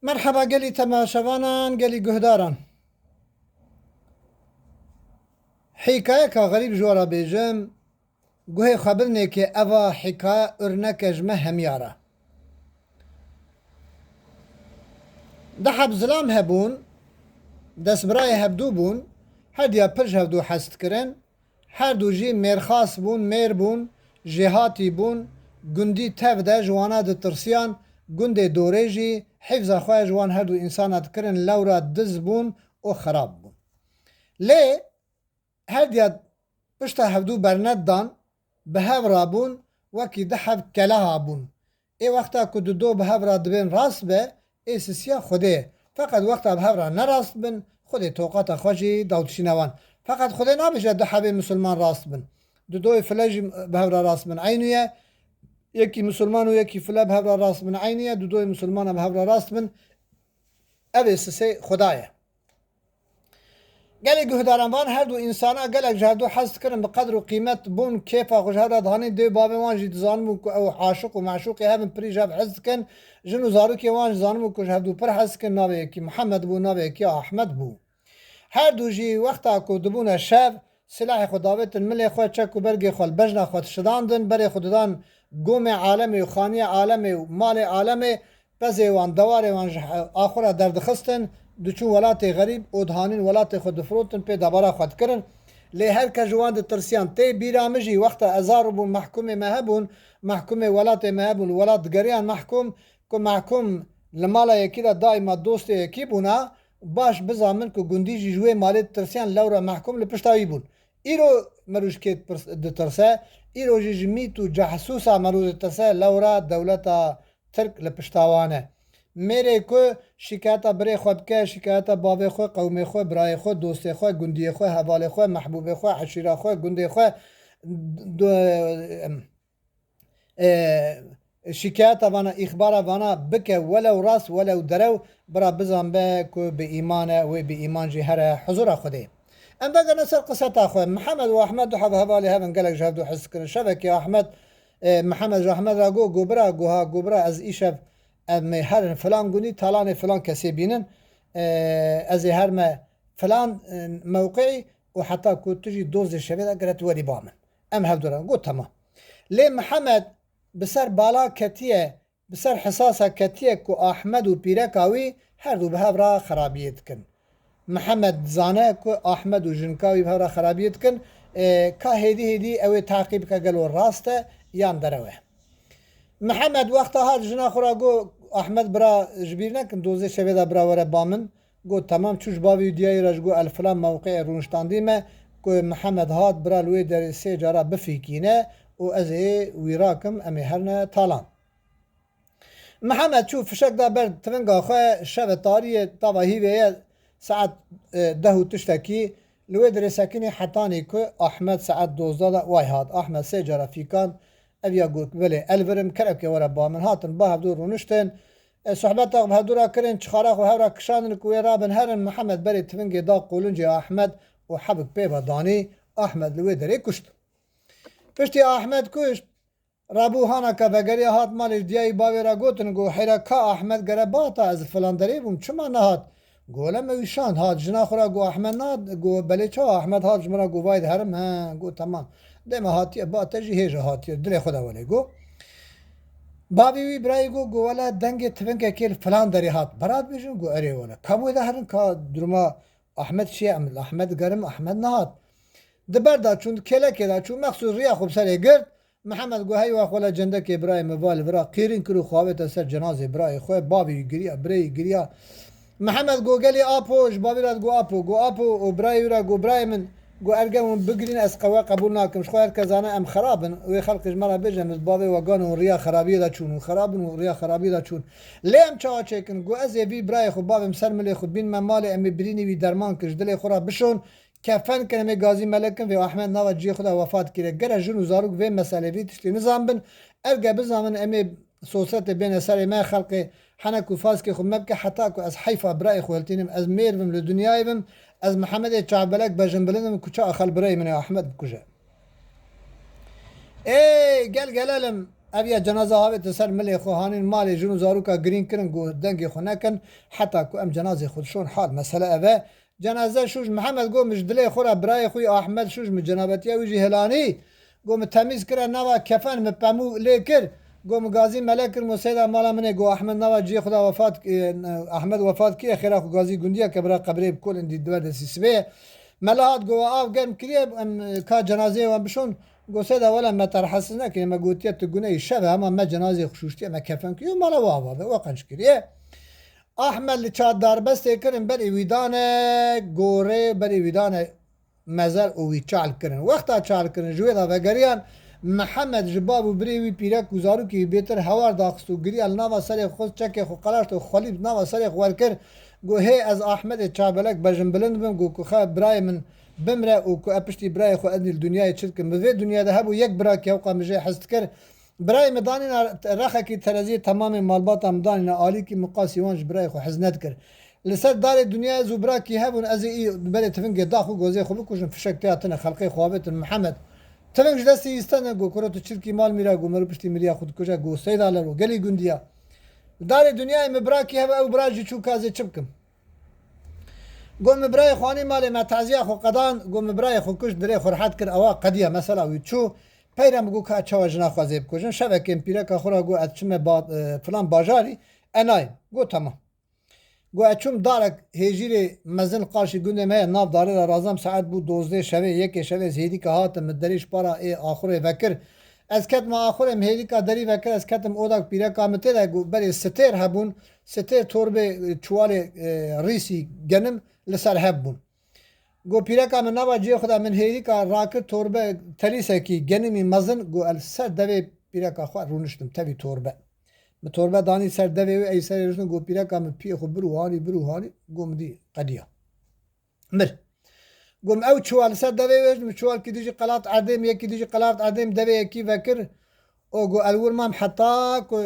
مرحبا قالي تماشوانان قالي قهداران حكاية غريب جورا بيجم قهي خبرني كي أفا حكاية أرنك جمه هميارة دحب زلام هبون دس براي هبدو بون هديا برج هبدو حست كرن هر دو جي ميرخاص بون مير بون جهاتي بون قندي تفدا جوانا دي ترسيان قندي دوريجي حفظ خواه جوان هر دو إنسانات كرن لورا دز بون و خراب بون ليه هرديا پشتا هفدو برند دان به هفرا بون وکی دحب کلاها بون ای وقتا که دو به هفرا دبین راست به ای سسیا خوده فقط وقتا به هفرا نراست بن خوده توقات خوشی داوتشینوان فقط خوده نبیشه دحب مسلمان راست بن دوی فلج به هفرا راست بن عینیه یکی مسلمان و یکی فلا به هفرا راست بن عینیه دوی مسلمان به هفرا راست بن اوی سسی خدایه قالك هداران وان هر دو انسانا قالك جهدو حس كرن بقدر وقيمة بون كيفا غجهدا دهاني دي بابي وان جي تزانمو او عاشق ومعشوق هبن بري جاب حس كن جنو زاروكي وان زانمو كو جهدو پر حس كن نابي كي محمد بو نابي كي احمد بو هر دو جي وقتا كو دبونا شاف سلاح خداوت الملي خو چكو برگي خو بجنا خو شداندن بري خوددان قوم عالمي وخاني عالمي ومال عالمي بزي وان دواري وان اخره درد خستن دوچون ولات غریب او دهانین ولات خود فروتن پی دبارا خود کرن لی هر که جوان د ترسیان تی بیرامجی وقت ازار بون محکوم مهبون محکوم ولات مهبون ولات گریان محکوم که محکوم لمالا یکی دا دائما دوست یکی بونا باش بزامن که گندی جی جوی مالی ترسیان لورا محکوم لپشتاوی بون ایرو مروش که د ترسه ایرو جی جمیتو جحسوسا مروش ترسه لورا دولتا ترک لپشتاوانه میره که شکایت برای خود که شکایت باب خود قوم خود برای خود دوست خود گندی خود حوال خود محبوب خود عشیره خود گندی خود شکایت وانا اخبار وانا بکه ولو راست ولو درو برا بزن به که به ایمان و به ایمان جی هر حضور خوده ام بقى نسال قصة اخوه محمد و احمد و حوالي هبن قالك جهدو حس كن شبك يا احمد محمد و احمد را گو گبرا گوها گبرا از ایشب اما هر فلان گونی تالان فلان کسی بینن از هر ما فلان موقعی و حتی که تجی دوز شبیه گرت وری بامن ام هفدوران گو تمام لی محمد بسر بالا کتیه بسر حساسه کتیه که احمد و پیرکاوی هر دو به هفرا خرابیت کن محمد زانه که احمد و جنکاوی به هفرا خرابیت کن که هیدی اوی تعقیب که گلو راسته یان دروه محمد وقتا هاد جنا خورا گو احمد برا جبیر نکن دوزه شویده برا وره بامن گو تمام چوش باوی دیای راج گو الفلان موقع رونشتاندی ما گو محمد هاد برا لوی در سه جارا بفیکینه و از ویراکم امی هرنه تالان محمد چوف فشک دا برد تفنگا خواه شب تاریه تاواهی ویه ساعت ده و تشتکی لوی در سکینی حتانی که احمد ساعت 12 دا وای هاد احمد سه جارا فیکان اویا گوت ولی الورم کرب که ورا با من هاتن با هفدور رونشتن صحبت به هفدورا کرن چخارا خو هورا کشاندن کوی رابن هرن محمد بری تفنگی دا قولنجی احمد و حبک پیبا دانی احمد لوی دری کشت پشتی احمد کشت رابو هانا که بگری هات مالش دیای باوی را گوتن گو حیرا که احمد گره باتا از فلان دری بوم چما نهات گولم ویشاند هات جنا خورا گو احمد ناد گو بله چا احمد هات جمرا گو واید هرم ها گو تمام دم هاتیه با تجی هیجا هاتیه دل خدا ولی گو بابی وی برای گو ولا دنگ تفنگ کل فلان دری هات برات بیشون گو اری ولا کموی ده هرن که درما احمد شیه امل احمد گرم احمد نهات دبر دا چون کلا کلا چون مخصوص ریا خوب سری گرد محمد گو هی واخ ولا جنده که برای موال برا قیرین کرو خوابت سر جنازه برای خو بابی گریا برای گریا محمد گو گلی آپوش بابی رات گو آپو و برای را گو برای من گو ارگم بگرین از قوا قبول ناکم شخوار کزانه ام خرابن و خلقش مرا بجم از بابی وگان و ریا خرابی دا چون و خرابن و ریا خرابی دا چون لیم چا چکن گو از بی برای خود بابم سر ملی خود بین من مال امی برینی وی درمان کش دل خورا بشون کفن کنم گازی ملکم و احمد نوا جی خدا وفات کرد گر جن و زاروک و مسئله وی تشتی نظام بن ارگا بزامن امی صوصت بین سر ما خلق حنک و فاز که خود مبکه حتی که از حیفا برای خودتینم از میرم لدنیایم از محمد چعبلک بجن بلندم کجا اخل برای من احمد بکجه ای گل گلالم أبيا جنازة هاوي تسر ملي خوهانين مالي جنو زاروكا جرين كرن قو دنگي خو نكن حتى كو أم جنازة خود شون حال مسألة أبا جنازة شوش محمد قو مجدلي خورا براي خوي أحمد شوش مجنابتيا ويجي هلاني قو متميز كرا نوا كفن مبامو ليكر قو مغازي ملكر مسيدا مالا مني قو أحمد نوا جي خدا وفات أحمد وفات كي خيرا خو غازي قنديا كبرا قبري بكل اندي دوار دسي سبيه ملاهات قو آف قرم كريب كا جنازة وان بشون قو سيدا ولا ما ترحسنا كي ما قوتيا تقولي الشبه اما ما جنازة خشوشتيا ما كفن كيو مالا وابا وقنش كريه احمد اللي شاد دار بس يكرن بري ويدانه غوري بري ويدانه مزار او ويچال كرن وقتا چال كرن جويدا وگريان محمد جباب بري وي بيرك وزارو كي بيتر هوار داخستو غريال ناوا سري خود چك خو قلاشت خليب ناوا سري وركر گو هي از احمد چابلك بجن بلند بم گو خا براي من بمره او کو اپشتي براي خو ادني الدنيا تشك مزي دنيا ده هبو يك براك يوقع مجي حستكر براي مدانينا رخا كي ترازي تمام مالبات مدانينا عالي كي مقاسي وانج براي خو حزنت كر لسر دار الدنيا زبرا كي هبون ازي بلي تفنج داخو غوزي خو بكوشن فشك تاعتنا خلقي خوابت محمد تفنج دستي يستنى جو كرة تشركي مال ميرا جو مرو بشتي ميريا خود كوجا جو سيدا لرو قلي جنديا دار الدنيا مبراكي هبا او براجي شو كازي تشبكم قوم براي خواني مالي ما تعزيه خو قدان قوم براي خو كش دري خو راحت كر اوا قضيه مثلا ويتشو پیرم گو که چه وجنا خوازه بکشن شبکه پیره که خورا گو اتشم با فلان باجاری انای گو تمام گو اتشم دارک هجیری مزن قاشی گنده مه ناف داره رازم ساعت بود 12 شبه یک شبه زیدی که هاتم مدریش پارا ای آخره وکر از کتم آخره مهدی که دری وکر از کتم اوداک پیره کامته ده گو بری ستر هبون ستر توربه چوال ریسی گنم لسر هبون گو پیره که من نوا جی خدا من هیری که راکر توربه تلیسه کی گنمی مزن گو ال سر دوی پیره که خواه رونشتم تبی توربه من توربه دانی سر دوی و ای سر رونشتم گو پیره که من پی خو برو هانی گو مدی قدیه مر گوم او چوال سر دوی وجم چوال کی دیجی قلات عدم یکی دیجی قلات عدم دوی یکی وکر او گو الور مام حتا کو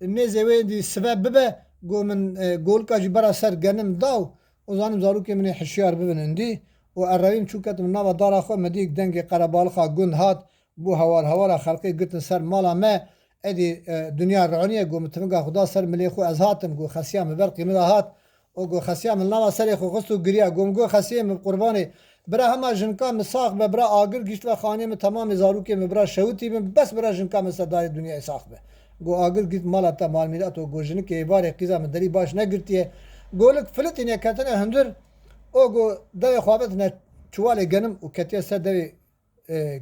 نزه وی دی سبب ببه گو من گول که جبرا سر گنم داو و زانم زارو که من حشیار ببن اندی و الرویم چون کتم نوا دارا خو مدیک دنگ قربال خا گند هات بو هوار خلقی گتن سر مالا ما ادی دنیا رعونیه گو متفقا خدا سر ملی خو از هاتم گو خسیام برقی ملا هات و گو خسیام نوا سر خو خستو گریا گو خسیام قربانی برا هما جنکا مساق به برا آگر گشت و خانه م تمام زارو که برا شوتی بس برا جنکا مسدار دنیا ساخ به گو آگر گشت مالا تا مال میرات و گو جن که بار قیزا مدری باش نگرتیه گولک فلت اینه کتنه هندر او گو دوی خوابت نه چوال گنم و کتیه سر دوی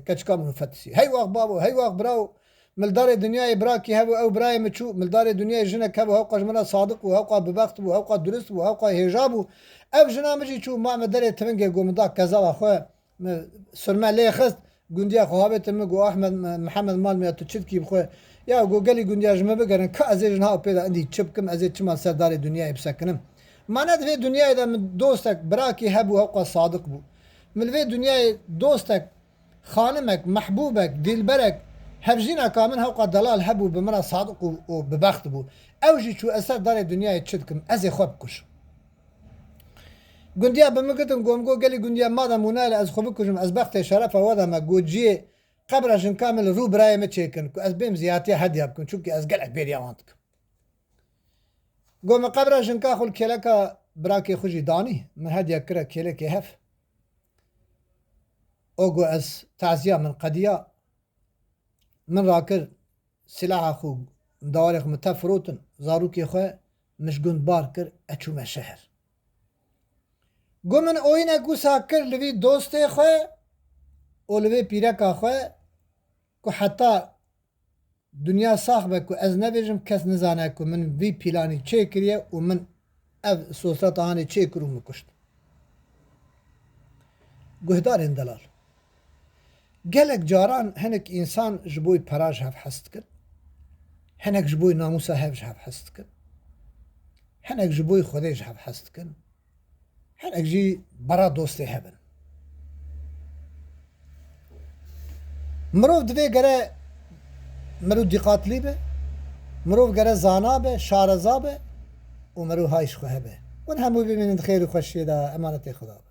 کچکا منفتسی هی وقت بابو هی وقت براو ملدار دنیای برا کی هبو او برای مچو ملدار دنیای جنک هبو هاو قجمنا صادق و هاو ببخت و هاو درست و هاو هجاب و او جنا مجی چو ما مدره تمنگه گو مدا کذا خو سرما لی خست گندیا خوابت مگو احمد محمد مال میات چت کی بخو یا گو گلی گندیا جمع بگرن که از جنها پیدا اندی چبکم از چما سردار دنیای بسکنم ماند في دنيا إذا من دوستك براكي هبو هوقا صادق بو من في دنيا دوستك خانمك محبوبك ديلبرك هبجينا كامن هوقا دلال هبو بمرا صادق وببخت بو اوجي شو أسر دار الدنيا تشدكم أزي خوبكش قنديا بمكتن قومقو قالي قنديا ماذا منال أز خوبكشم أز بخت شرفة وذا ما قوجي قبرشن كامل رو براي متشيكن أز بيم زياتي هدي بكن شوكي أز قلق بيريا وانتك قوم قبره جنكا خل كيلكا براكي خوشي داني من هدي كرا كيلكي هف اوغو اس تعزيه من قديا من راكر سلاح اخو دوارق متفروتن زاروكي خو مش قند باركر اتشوما شهر قوم من اوينه قو ساكر لوي دوستي خو او لوي بيركا خو كو حتى دنیا صاحبه کو از نبیجم کس نزانه کو من وی پیلانی چه کریه و من اف سوسرات آنی چه کرو مکشت گهدار اندلال گلک جاران هنک انسان جبوی پراج هف حست کر هنک جبوی ناموسا هف هف حست کر هنک جبوی خودش هف حست کر هنک جی برا دوستی هبن مروف دوی گره مرو دقات لی به مرو گره زانا به شارزا به و مرو هایش خواه به ون همو ببینید خیر و خوشی دا امانت خدا